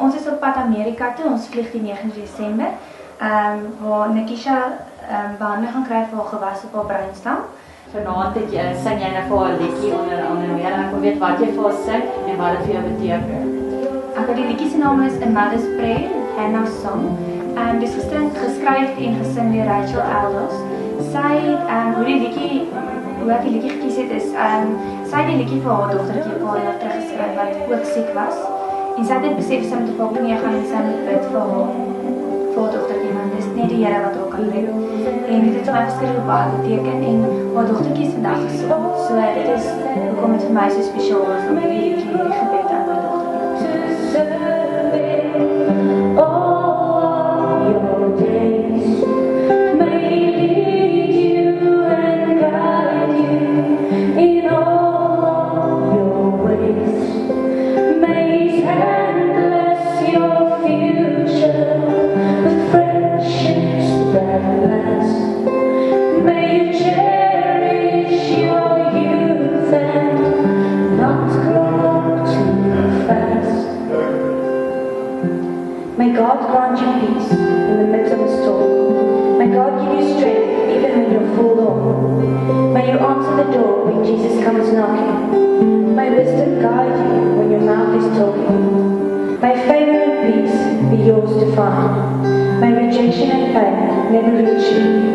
Ons is op pad Amerika toe, ons vlieg die 9 Desember, waar Nikisha behandeling gaan kry vir haar gewas op haar breinstam. Vanaand sing jy nou vir haar 'n liedjie onder meer en ek wil weet wat jy vir haar sing en wat dit vir jou beteken. Die liedjie se naam is A Mother's Prayer, Hannah's Song. Dit is geskryf en gesing deur Rachel Eldos. Sy, hoe ek die liedjie gekies het is, sy het die liedjie vir haar dogtertjie 'n paar jaar terug geskryf wat ook siek was. En sy het net besef sy moet op haar knieë gaan en sy moet bid vir haar dogtertjie, want dis net die Here wat haar kan red. En dit het vir my verskriklik baie beteken en haar dogtertjie is vandag gesond. So dit is hoekom dit vir my so spesiaal is om hierdie gebed aan my dogtertjie. May God grant you peace in the midst of a storm. May God give you strength even when you're forlorn. May you answer the door when Jesus comes knocking. May wisdom guide you when your mouth is talking. May favor and peace be yours to find. May rejection and pain never reach you.